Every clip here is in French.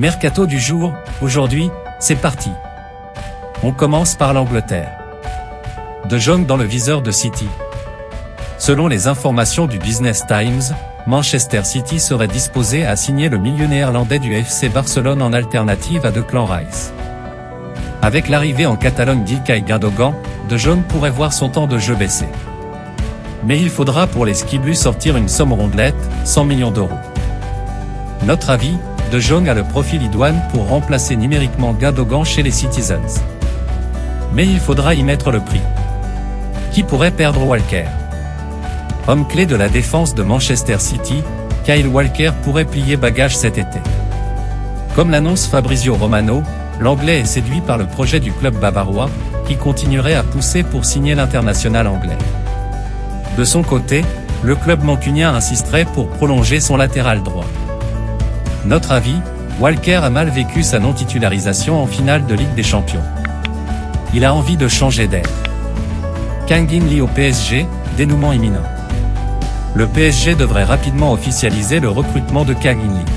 Mercato du jour, aujourd'hui, c'est parti. On commence par l'Angleterre. De Jong dans le viseur de City. Selon les informations du Business Times, Manchester City serait disposé à signer le milieu néerlandais du FC Barcelone en alternative à Declan Rice. Avec l'arrivée en Catalogne d'Ilkay Gundogan, De Jong pourrait voir son temps de jeu baisser. Mais il faudra pour les Skiblus sortir une somme rondelette, 100 millions d'euros. Notre avis, De Jong a le profil idoine pour remplacer numériquement Gundogan chez les Citizens. Mais il faudra y mettre le prix. Qui pourrait perdre Walker? Homme clé de la défense de Manchester City, Kyle Walker pourrait plier bagage cet été. Comme l'annonce Fabrizio Romano, l'Anglais est séduit par le projet du club bavarois, qui continuerait à pousser pour signer l'international anglais. De son côté, le club mancunien insisterait pour prolonger son latéral droit. Notre avis, Walker a mal vécu sa non-titularisation en finale de Ligue des Champions. Il a envie de changer d'air. Kang In Lee au PSG, dénouement imminent. Le PSG devrait rapidement officialiser le recrutement de Kang In Lee.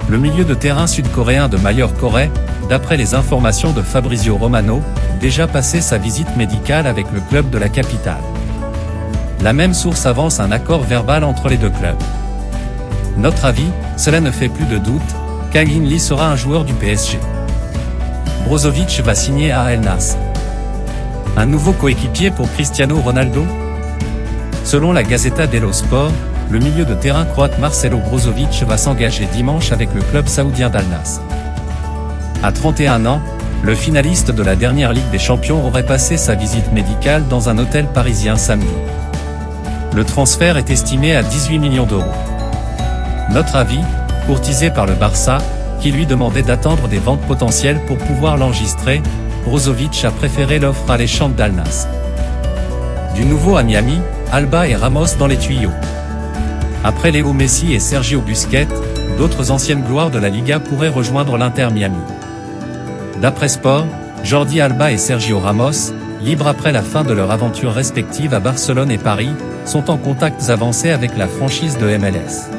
Le milieu de terrain sud-coréen de Mallorca aurait, d'après les informations de Fabrizio Romano, déjà passé sa visite médicale avec le club de la capitale. La même source avance un accord verbal entre les deux clubs. Notre avis, cela ne fait plus de doute, Kang In Lee sera un joueur du PSG. Brozovic va signer à Al Nassr. Un nouveau coéquipier pour Cristiano Ronaldo? Selon la Gazzetta dello Sport, le milieu de terrain croate Marcelo Brozovic va s'engager dimanche avec le club saoudien d'Al Nassr. À 31 ans, le finaliste de la dernière Ligue des Champions aurait passé sa visite médicale dans un hôtel parisien samedi. Le transfert est estimé à 18 millions d'euros. Notre avis, courtisé par le Barça, qui lui demandait d'attendre des ventes potentielles pour pouvoir l'enregistrer, Brozovic a préféré l'offre alléchante d'Al Nassr. Du nouveau à Miami, Alba et Ramos dans les tuyaux. Après Léo Messi et Sergio Busquets, d'autres anciennes gloires de la Liga pourraient rejoindre l'Inter Miami. D'après Sport, Jordi Alba et Sergio Ramos, libres après la fin de leur aventure respective à Barcelone et Paris, sont en contacts avancés avec la franchise de MLS.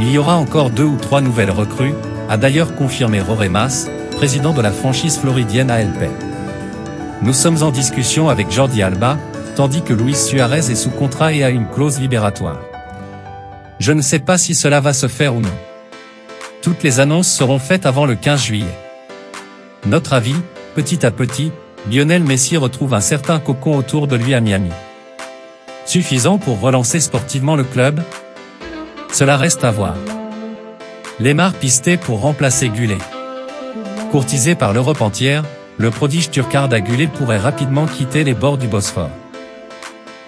Il y aura encore 2 ou 3 nouvelles recrues, a d'ailleurs confirmé Jorge Mas, président de la franchise floridienne ALP. Nous sommes en discussion avec Jordi Alba, tandis que Luis Suarez est sous contrat et a une clause libératoire. Je ne sais pas si cela va se faire ou non. Toutes les annonces seront faites avant le 15 juillet. Notre avis, petit à petit, Lionel Messi retrouve un certain cocon autour de lui à Miami. Suffisant pour relancer sportivement le club? Cela reste à voir. Lemar pisté pour remplacer Gullet. Courtisé par l'Europe entière, le prodige turc Arda Güler pourrait rapidement quitter les bords du Bosphore.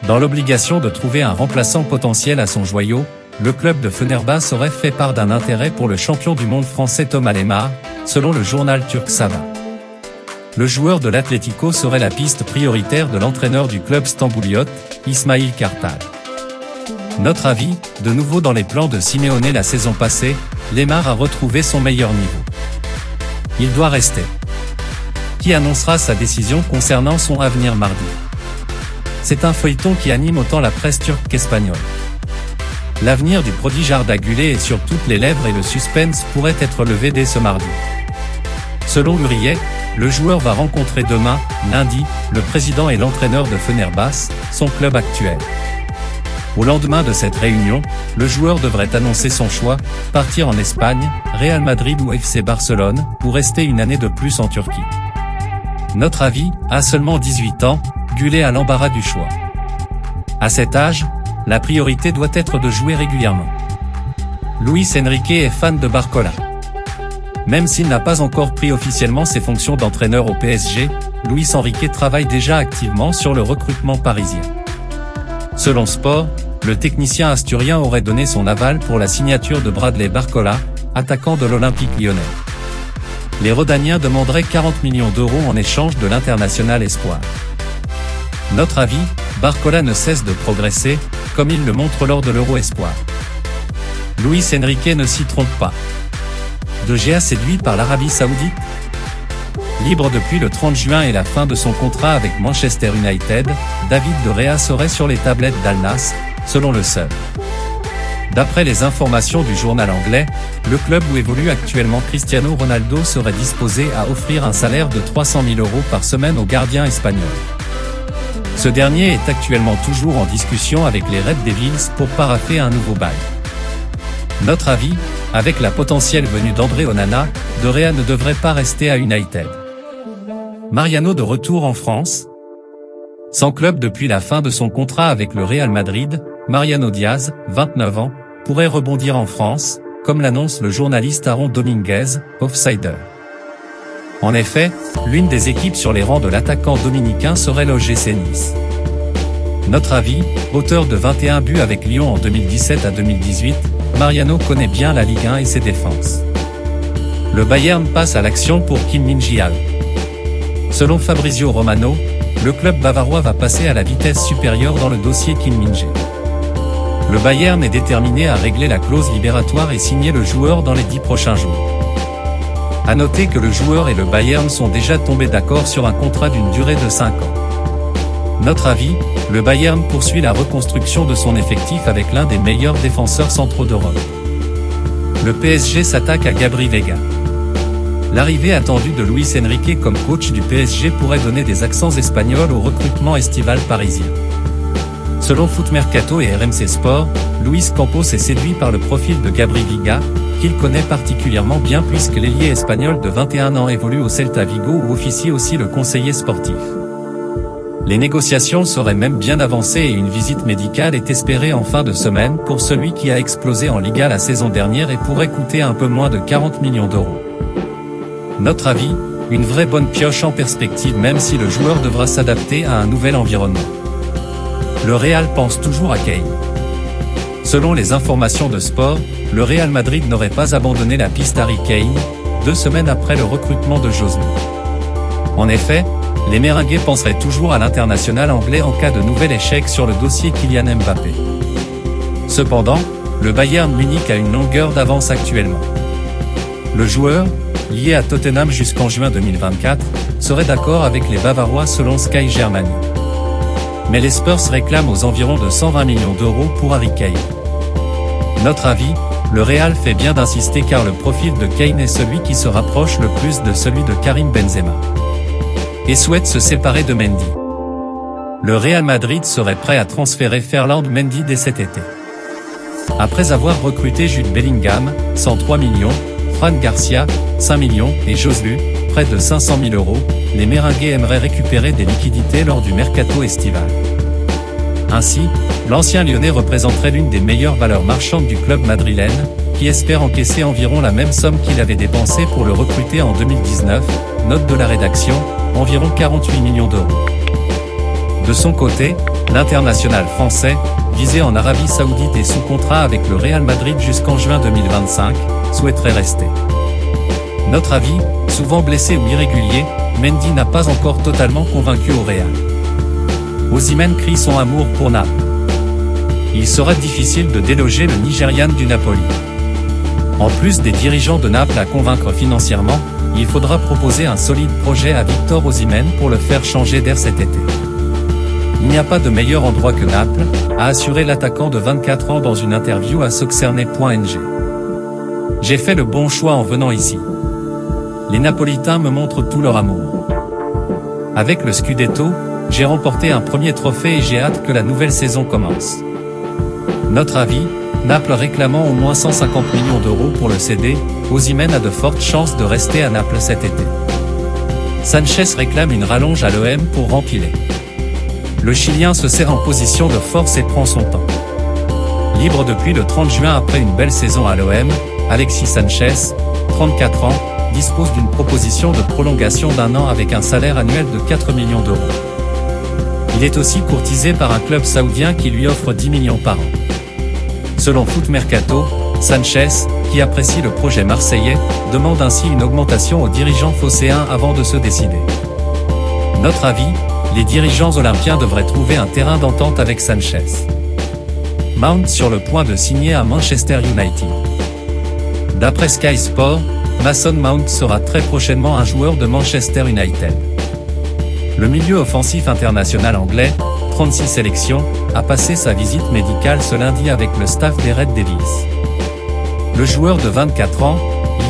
Dans l'obligation de trouver un remplaçant potentiel à son joyau, le club de Fenerbahçe aurait fait part d'un intérêt pour le champion du monde français Thomas Lemar, selon le journal turc Sabah. Le joueur de l'Atlético serait la piste prioritaire de l'entraîneur du club stambouliote, Ismail Kartal. Notre avis, de nouveau dans les plans de Simeone la saison passée, Lemar a retrouvé son meilleur niveau. Il doit rester. Qui annoncera sa décision concernant son avenir mardi? C'est un feuilleton qui anime autant la presse turque qu'espagnole. L'avenir du prodige Arda Güler est sur toutes les lèvres et le suspense pourrait être levé dès ce mardi. Selon Uriye, le joueur va rencontrer demain, lundi, le président et l'entraîneur de Fenerbahçe, son club actuel. Au lendemain de cette réunion, le joueur devrait annoncer son choix, partir en Espagne, Real Madrid ou FC Barcelone, ou rester une année de plus en Turquie. Notre avis, à seulement 18 ans, Güler a l'embarras du choix. À cet âge, la priorité doit être de jouer régulièrement. Luis Enrique est fan de Barcola. Même s'il n'a pas encore pris officiellement ses fonctions d'entraîneur au PSG, Luis Enrique travaille déjà activement sur le recrutement parisien. Selon Sport, le technicien asturien aurait donné son aval pour la signature de Bradley Barcola, attaquant de l'Olympique lyonnais. Les Rodaniens demanderaient 40 millions d'euros en échange de l'international espoir. Notre avis, Barcola ne cesse de progresser, comme il le montre lors de l'Euro Espoir. Luis Enrique ne s'y trompe pas. De Gea séduit par l'Arabie Saoudite? Libre depuis le 30 juin et la fin de son contrat avec Manchester United, David De Gea serait sur les tablettes d'Al Nassr, selon le Sun. D'après les informations du journal anglais, le club où évolue actuellement Cristiano Ronaldo serait disposé à offrir un salaire de 300 000 € par semaine au gardien espagnol. Ce dernier est actuellement toujours en discussion avec les Red Devils pour paraffer un nouveau bail. Notre avis, avec la potentielle venue d'André Onana, De Gea ne devrait pas rester à United. Mariano de retour en France. Sans club depuis la fin de son contrat avec le Real Madrid, Mariano Diaz, 29 ans, pourrait rebondir en France, comme l'annonce le journaliste Aaron Dominguez, Offsider. En effet, l'une des équipes sur les rangs de l'attaquant dominicain serait l'OGC Nice. Notre avis, auteur de 21 buts avec Lyon en 2017 à 2018, Mariano connaît bien la Ligue 1 et ses défenses. Le Bayern passe à l'action pour Kim Min-jae. Selon Fabrizio Romano, le club bavarois va passer à la vitesse supérieure dans le dossier Kim Min-jae. Le Bayern est déterminé à régler la clause libératoire et signer le joueur dans les 10 prochains jours. À noter que le joueur et le Bayern sont déjà tombés d'accord sur un contrat d'une durée de 5 ans. Notre avis, le Bayern poursuit la reconstruction de son effectif avec l'un des meilleurs défenseurs centraux d'Europe. Le PSG s'attaque à Gabri Veiga. L'arrivée attendue de Luis Enrique comme coach du PSG pourrait donner des accents espagnols au recrutement estival parisien. Selon Foot Mercato et RMC Sport, Luis Campos est séduit par le profil de Gabri Veiga, qu'il connaît particulièrement bien puisque l'ailier espagnol de 21 ans évolue au Celta Vigo où officie aussi le conseiller sportif. Les négociations seraient même bien avancées et une visite médicale est espérée en fin de semaine pour celui qui a explosé en Liga la saison dernière et pourrait coûter un peu moins de 40 millions €. Notre avis, une vraie bonne pioche en perspective même si le joueur devra s'adapter à un nouvel environnement. Le Real pense toujours à Kane. Selon les informations de Sport, le Real Madrid n'aurait pas abandonné la piste Harry Kane, 2 semaines après le recrutement de Joselu. En effet, les Merengues penseraient toujours à l'international anglais en cas de nouvel échec sur le dossier Kylian Mbappé. Cependant, le Bayern Munich a une longueur d'avance actuellement. Le joueur, lié à Tottenham jusqu'en juin 2024, serait d'accord avec les Bavarois selon Sky Germany. Mais les Spurs réclament aux environs de 120 millions € pour Harry Kane. Notre avis, le Real fait bien d'insister car le profil de Kane est celui qui se rapproche le plus de celui de Karim Benzema. Et souhaite se séparer de Mendy. Le Real Madrid serait prêt à transférer Ferland Mendy dès cet été. Après avoir recruté Jude Bellingham, 103 millions, Fran Garcia, 5 millions, et Joselu, près de 500 000 €, les Merengues aimeraient récupérer des liquidités lors du mercato estival. Ainsi, l'ancien Lyonnais représenterait l'une des meilleures valeurs marchandes du club madrilène, qui espère encaisser environ la même somme qu'il avait dépensée pour le recruter en 2019, note de la rédaction, environ 48 millions €. De son côté, l'international français, visé en Arabie Saoudite et sous contrat avec le Real Madrid jusqu'en juin 2025, souhaiterait rester. Notre avis, souvent blessé ou irrégulier, Mendy n'a pas encore totalement convaincu au Real. Osimhen crie son amour pour Naples. Il sera difficile de déloger le Nigérian du Napoli. En plus des dirigeants de Naples à convaincre financièrement, il faudra proposer un solide projet à Victor Osimhen pour le faire changer d'air cet été. Il n'y a pas de meilleur endroit que Naples, a assuré l'attaquant de 24 ans dans une interview à Soxerne.ng. J'ai fait le bon choix en venant ici. Les Napolitains me montrent tout leur amour. Avec le Scudetto, j'ai remporté un premier trophée et j'ai hâte que la nouvelle saison commence. Notre avis, Naples réclamant au moins 150 millions € pour le céder, Osimhen a de fortes chances de rester à Naples cet été. Sanchez réclame une rallonge à l'OM pour rempiler. Le Chilien se serre en position de force et prend son temps. Libre depuis le 30 juin après une belle saison à l'OM, Alexis Sanchez, 34 ans, dispose d'une proposition de prolongation d'1 an avec un salaire annuel de 4 millions €. Il est aussi courtisé par un club saoudien qui lui offre 10 millions par an. Selon Foot Mercato, Sanchez, qui apprécie le projet marseillais, demande ainsi une augmentation aux dirigeants phocéens avant de se décider. Notre avis, les dirigeants olympiens devraient trouver un terrain d'entente avec Sanchez. Mount sur le point de signer à Manchester United. D'après Sky Sport, Mason Mount sera très prochainement un joueur de Manchester United. Le milieu offensif international anglais, 36 sélections, a passé sa visite médicale ce lundi avec le staff des Red Devils. Le joueur de 24 ans,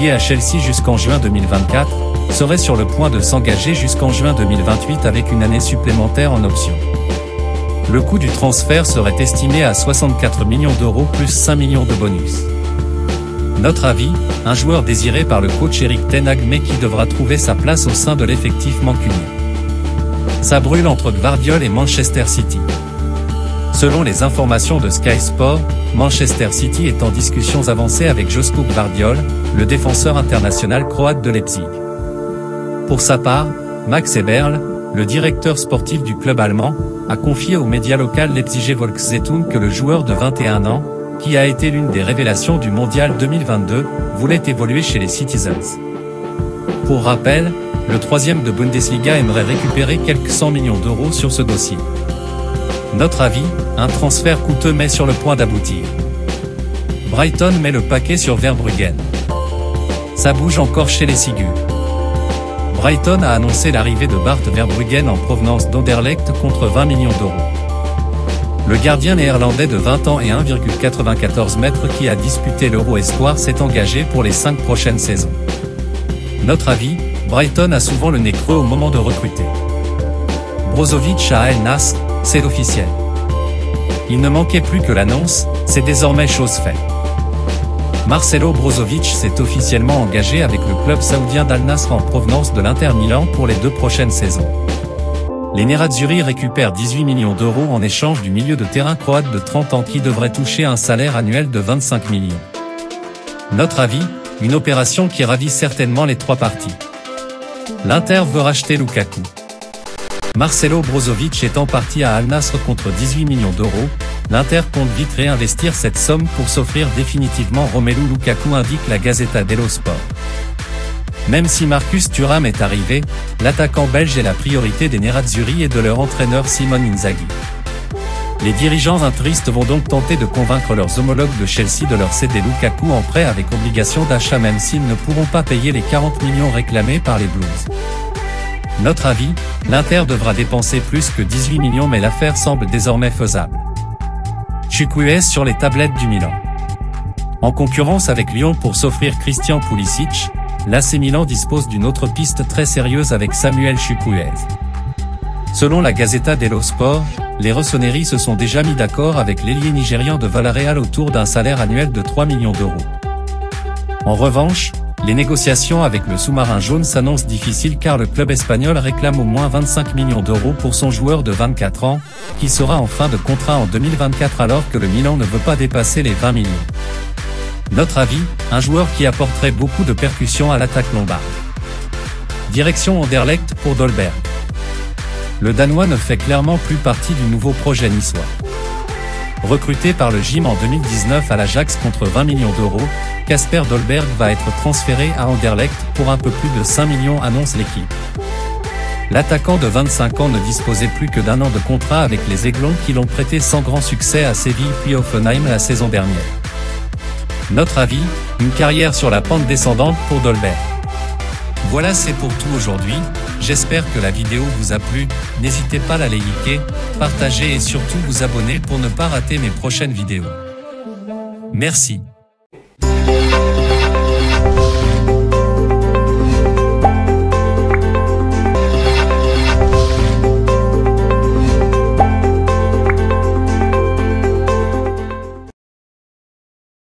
lié à Chelsea jusqu'en juin 2024, serait sur le point de s'engager jusqu'en juin 2028 avec une année supplémentaire en option. Le coût du transfert serait estimé à 64 millions d'euros plus 5 millions de bonus. Notre avis, un joueur désiré par le coach Erik ten Hag mais qui devra trouver sa place au sein de l'effectif mancunien. Ça brûle entre Gvardiol et Manchester City. Selon les informations de Sky Sport, Manchester City est en discussions avancées avec Joško Gvardiol, le défenseur international croate de Leipzig. Pour sa part, Max Eberl, le directeur sportif du club allemand, a confié aux médias local Leipziger Volkszeitung que le joueur de 21 ans, qui a été l'une des révélations du Mondial 2022, voulait évoluer chez les Citizens. Pour rappel, le troisième de Bundesliga aimerait récupérer quelques 100 millions d'euros sur ce dossier. Notre avis, un transfert coûteux mais sur le point d'aboutir. Brighton met le paquet sur Verbruggen. Ça bouge encore chez les Sigus. Brighton a annoncé l'arrivée de Bart Verbruggen en provenance d'Anderlecht contre 20 millions d'euros. Le gardien néerlandais de 20 ans et 1,94 m qui a disputé l'Euro Espoir s'est engagé pour les 5 prochaines saisons. Notre avis, Brighton a souvent le nez creux au moment de recruter. Brozovic à Al Nassr, c'est officiel. Il ne manquait plus que l'annonce, c'est désormais chose faite. Marcelo Brozovic s'est officiellement engagé avec le club saoudien d'Al Nassr en provenance de l'Inter Milan pour les 2 prochaines saisons. Les Nerazzurri récupèrent 18 millions d'euros en échange du milieu de terrain croate de 30 ans qui devrait toucher un salaire annuel de 25 millions. Notre avis, une opération qui ravit certainement les 3 parties. L'Inter veut racheter Lukaku. Marcelo Brozovic étant parti à Al Nassr contre 18 millions d'euros, l'Inter compte vite réinvestir cette somme pour s'offrir définitivement Romelu Lukaku, indique la Gazzetta dello Sport. Même si Marcus Thuram est arrivé, l'attaquant belge est la priorité des Nerazzurri et de leur entraîneur Simone Inzaghi. Les dirigeants interistes vont donc tenter de convaincre leurs homologues de Chelsea de leur céder Lukaku en prêt avec obligation d'achat même s'ils ne pourront pas payer les 40 millions réclamés par les Blues. Notre avis, l'Inter devra dépenser plus que 18 millions mais l'affaire semble désormais faisable. Chukwueze sur les tablettes du Milan. En concurrence avec Lyon pour s'offrir Christian Pulisic, l'AC Milan dispose d'une autre piste très sérieuse avec Samuel Chukwueze. Selon la Gazzetta dello Sport, les Rossoneri se sont déjà mis d'accord avec l'ailier nigérian de Villarreal autour d'un salaire annuel de 3 millions d'euros. En revanche, les négociations avec le sous-marin jaune s'annoncent difficiles car le club espagnol réclame au moins 25 millions d'euros pour son joueur de 24 ans, qui sera en fin de contrat en 2024 alors que le Milan ne veut pas dépasser les 20 millions. Notre avis, un joueur qui apporterait beaucoup de percussions à l'attaque lombarde. Direction Anderlecht pour Dolberg. Le Danois ne fait clairement plus partie du nouveau projet niçois. Recruté par le gym en 2019 à l'Ajax contre 20 millions d'euros, Kasper Dolberg va être transféré à Anderlecht pour un peu plus de 5 millions, annonce l'équipe. L'attaquant de 25 ans ne disposait plus que d'1 an de contrat avec les Aiglons qui l'ont prêté sans grand succès à Séville puis Hoffenheim la saison dernière. Notre avis, une carrière sur la pente descendante pour Dolberg. Voilà, c'est pour tout aujourd'hui, j'espère que la vidéo vous a plu, n'hésitez pas à la liker, partager et surtout vous abonner pour ne pas rater mes prochaines vidéos. Merci.